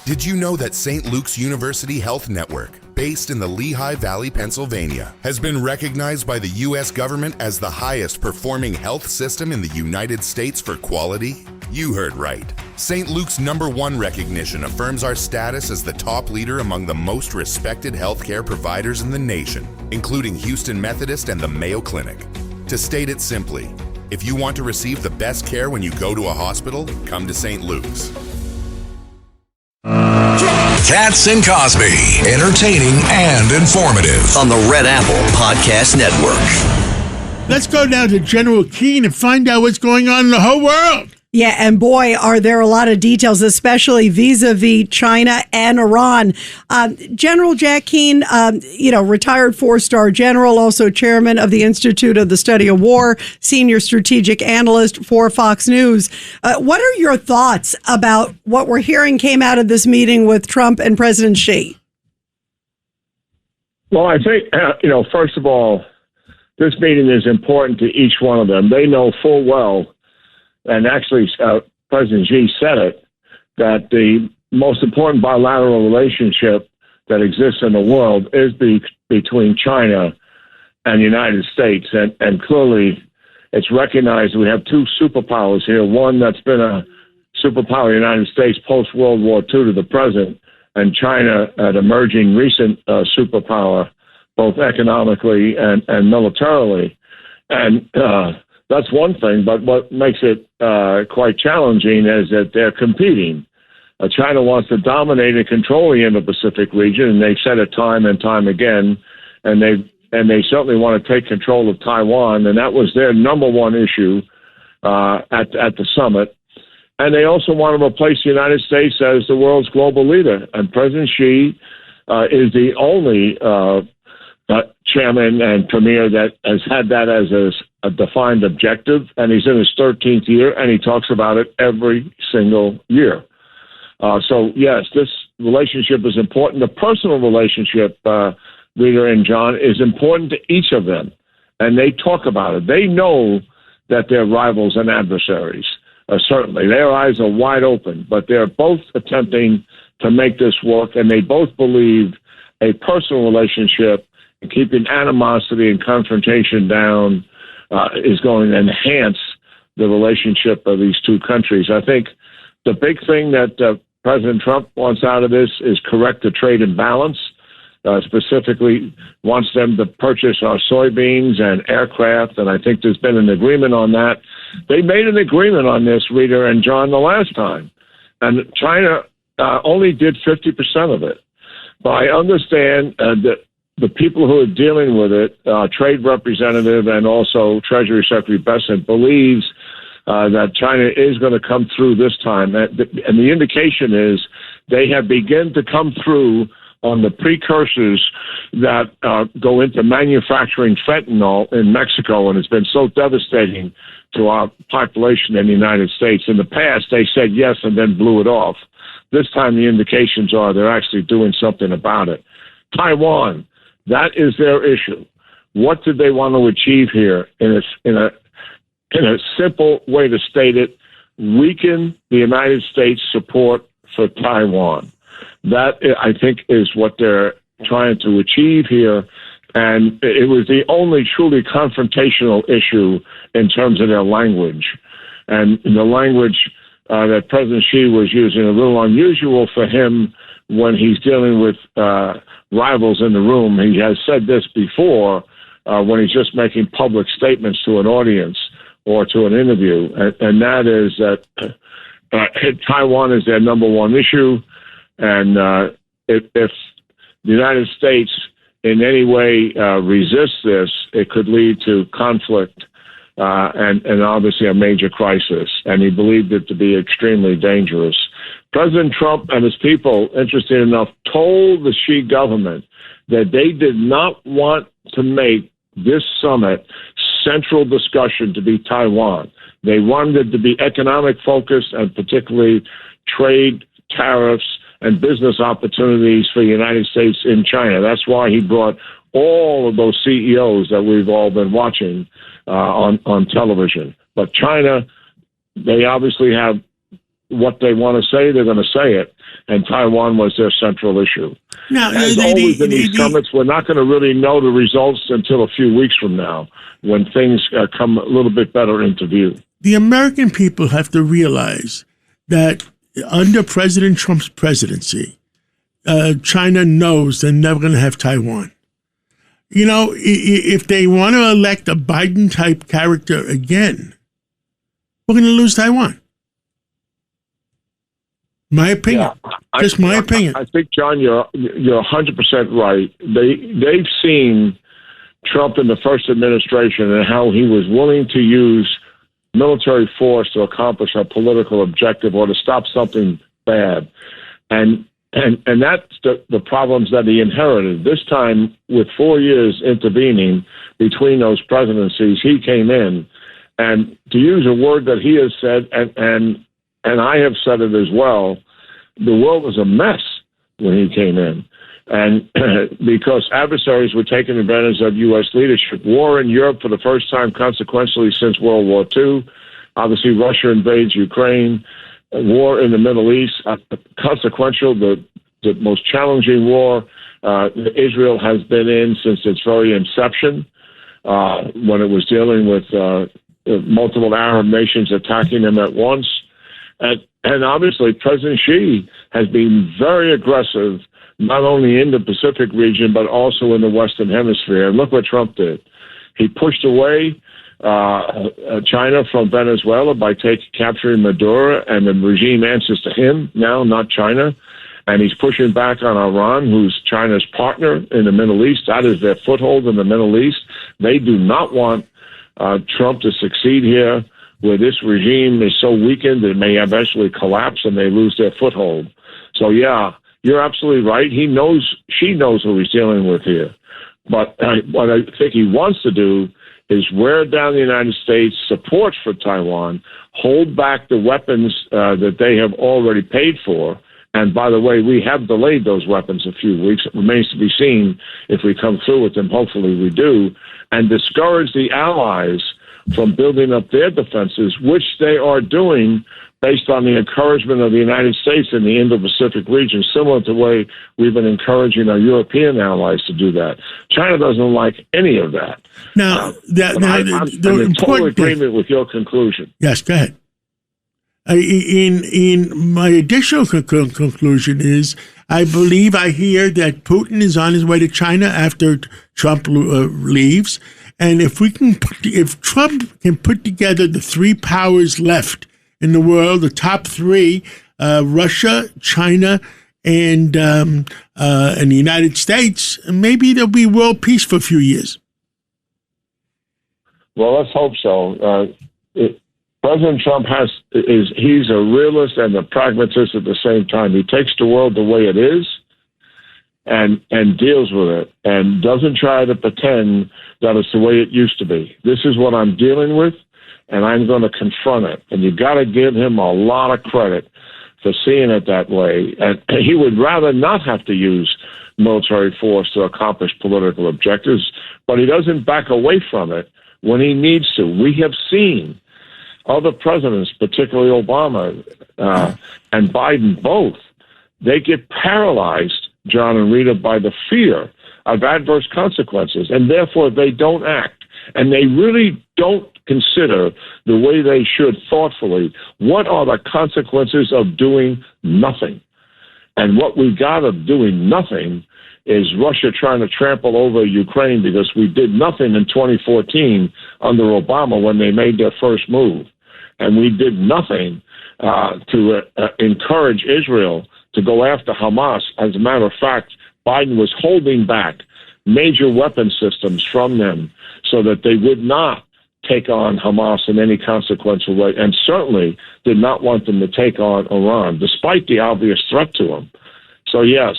Did you know that St. Luke's University Health Network, based in the Lehigh Valley, Pennsylvania, has been recognized by the U.S. government as the highest performing health system in the United States for quality? You heard right. St. Luke's #1 recognition affirms our status as the top leader among the most respected healthcare providers in the nation, including Houston Methodist and the Mayo Clinic. To state it simply, if you want to receive the best care when you go to a hospital, come to St. Luke's. Katz and Cosby, entertaining and informative on the Red Apple Podcast Network. Let's go now to General Keane and find out what's going on in the whole world. Yeah, and boy, are there a lot of details, especially vis-a-vis China and Iran. General Jack Keane, retired 4-star general, also chairman of the Institute of the Study of War, senior strategic analyst for Fox News. What are your thoughts about what we're hearing came out of this meeting with Trump and President Xi? Well, I think, first of all, this meeting is important to each one of them. They know full well, and actually President Xi said it, that the most important bilateral relationship that exists in the world is between China and the United States. And clearly it's recognized we have two superpowers here, one that's been a superpower of the United States post-World War II to the present, and China, an emerging recent superpower, both economically and militarily. And that's one thing, but what makes it quite challenging is that they're competing. China wants to dominate and control the Indo-Pacific region, and they've said it time and time again, and they certainly want to take control of Taiwan, and that was their #1 issue at the summit. And they also want to replace the United States as the world's global leader, and President Xi is the only chairman and premier that has had that as a defined objective, and he's in his 13th year, and he talks about it every single year. So, yes, this relationship is important. The personal relationship, Rita and John, is important to each of them, and they talk about it. They know that they're rivals and adversaries, certainly. Their eyes are wide open, but they're both attempting to make this work, and they both believe a personal relationship and keeping animosity and confrontation down is going to enhance the relationship of these two countries. I think the big thing that President Trump wants out of this is correct the trade imbalance, specifically wants them to purchase our soybeans and aircraft, and I think there's been an agreement on that. They made an agreement on this, Rita and John, the last time, and China only did 50% of it. But I understand that the people who are dealing with it, Trade Representative and also Treasury Secretary Bessent, believes that China is going to come through this time. And the indication is they have begun to come through on the precursors that go into manufacturing fentanyl in Mexico, and it's been so devastating to our population in the United States. In the past, they said yes and then blew it off. This time the indications are they're actually doing something about it. Taiwan. That is their issue. What did they want to achieve here? In a simple way to state it, weaken the United States support for Taiwan. That, I think, is what they're trying to achieve here. And it was the only truly confrontational issue in terms of their language. And the language that President Xi was using, a little unusual for him when he's dealing with rivals in the room. He has said this before when he's just making public statements to an audience or to an interview, and that is that Taiwan is their #1 issue, and if the United States in any way resists this, it could lead to conflict and obviously a major crisis, and he believed it to be extremely dangerous. President Trump and his people, interesting enough, told the Xi government that they did not want to make this summit central discussion to be Taiwan. They wanted it to be economic focused and particularly trade, tariffs, and business opportunities for the United States in China. That's why he brought all of those CEOs that we've all been watching on television. But China, they obviously have what they want to say, they're going to say it. And Taiwan was their central issue. Now, As always in these summits, we're not going to really know the results until a few weeks from now, when things come a little bit better into view. The American people have to realize that under President Trump's presidency, China knows they're never going to have Taiwan. You know, if they want to elect a Biden-type character again, we're going to lose Taiwan. My opinion. Yeah, just my opinion. I think, John, you're 100% right. They've seen Trump in the first administration and how he was willing to use military force to accomplish a political objective or to stop something bad. And that's the problems that he inherited. This time, with 4 years intervening between those presidencies, he came in. And to use a word that he has said, and I have said it as well, the world was a mess when he came in. And because adversaries were taking advantage of U.S. leadership. War in Europe for the first time, consequentially, since World War II. Obviously, Russia invades Ukraine. War in the Middle East, consequential, the most challenging war Israel has been in since its very inception, when it was dealing with multiple Arab nations attacking them at once. And obviously, President Xi has been very aggressive, not only in the Pacific region, but also in the Western Hemisphere. And look what Trump did. He pushed away China from Venezuela by capturing Maduro, and the regime answers to him now, not China. And he's pushing back on Iran, who's China's partner in the Middle East. That is their foothold in the Middle East. They do not want Trump to succeed here, where this regime is so weakened it may eventually collapse and they lose their foothold. So, yeah, you're absolutely right. She knows who he's dealing with here. But what I think he wants to do is wear down the United States' support for Taiwan, hold back the weapons that they have already paid for. And by the way, we have delayed those weapons a few weeks. It remains to be seen if we come through with them. Hopefully we do. And discourage the allies from building up their defenses, which they are doing based on the encouragement of the United States in the Indo-Pacific region, similar to the way we've been encouraging our European allies to do that. China doesn't like any of that. Now, I'm in total agreement with your conclusion. Yes, go ahead. In my additional conclusion is, I believe I hear that Putin is on his way to China after Trump leaves, and if Trump can put together the three powers left in the world, the top three, Russia, China, and the United States, maybe there'll be world peace for a few years. Well, let's hope so. President Trump he's a realist and a pragmatist at the same time. He takes the world the way it is and deals with it and doesn't try to pretend that it's the way it used to be. This is what I'm dealing with, and I'm going to confront it. And you've got to give him a lot of credit for seeing it that way. And he would rather not have to use military force to accomplish political objectives, but he doesn't back away from it when he needs to. We have seen other presidents, particularly Obama and Biden, both, they get paralyzed, John and Rita, by the fear of adverse consequences, and therefore they don't act. And they really don't consider the way they should thoughtfully what are the consequences of doing nothing. And what we got of doing nothing is Russia trying to trample over Ukraine because we did nothing in 2014 under Obama when they made their first move. And we did nothing to encourage Israel to go after Hamas. As a matter of fact, Biden was holding back major weapon systems from them so that they would not take on Hamas in any consequential way, and certainly did not want them to take on Iran, despite the obvious threat to them. So, yes,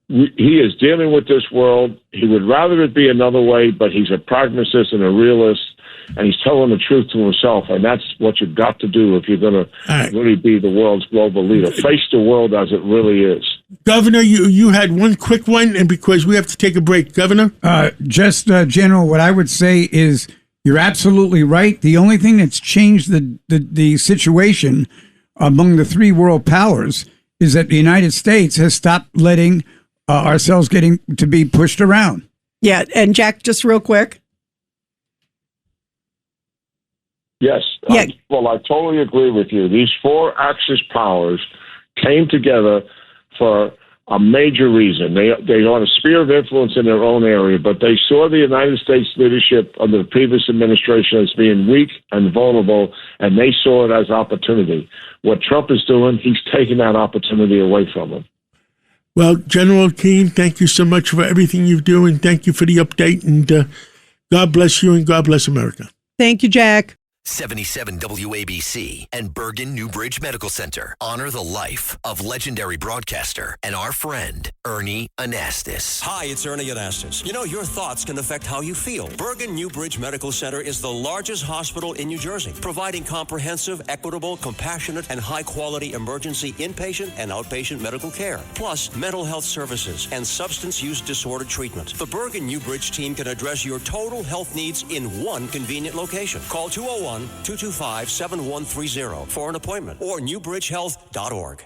he is dealing with this world. He would rather it be another way, but he's a pragmatist and a realist, and he's telling the truth to himself, and that's what you've got to do if you're going to really be the world's global leader. Face the world as it really is. Governor, you had one quick one, and because we have to take a break. Governor? General, what I would say is you're absolutely right. The only thing that's changed the situation among the three world powers is that the United States has stopped letting ourselves getting to be pushed around. Yeah, and Jack, just real quick. Yes. Yeah. I totally agree with you. These four Axis powers came together for a major reason. They are a sphere of influence in their own area, but they saw the United States leadership under the previous administration as being weak and vulnerable, and they saw it as opportunity. What Trump is doing, he's taking that opportunity away from them. Well, General Keane, thank you so much for everything you do, and thank you for the update, and God bless you and God bless America. Thank you, Jack. 77 WABC and Bergen Newbridge Medical Center honor the life of legendary broadcaster and our friend, Ernie Anastas. Hi, it's Ernie Anastas. You know, your thoughts can affect how you feel. Bergen Newbridge Medical Center is the largest hospital in New Jersey, providing comprehensive, equitable, compassionate, and high-quality emergency inpatient and outpatient medical care, plus mental health services and substance use disorder treatment. The Bergen Newbridge team can address your total health needs in one convenient location. Call 201-225-7130 for an appointment or newbridgehealth.org.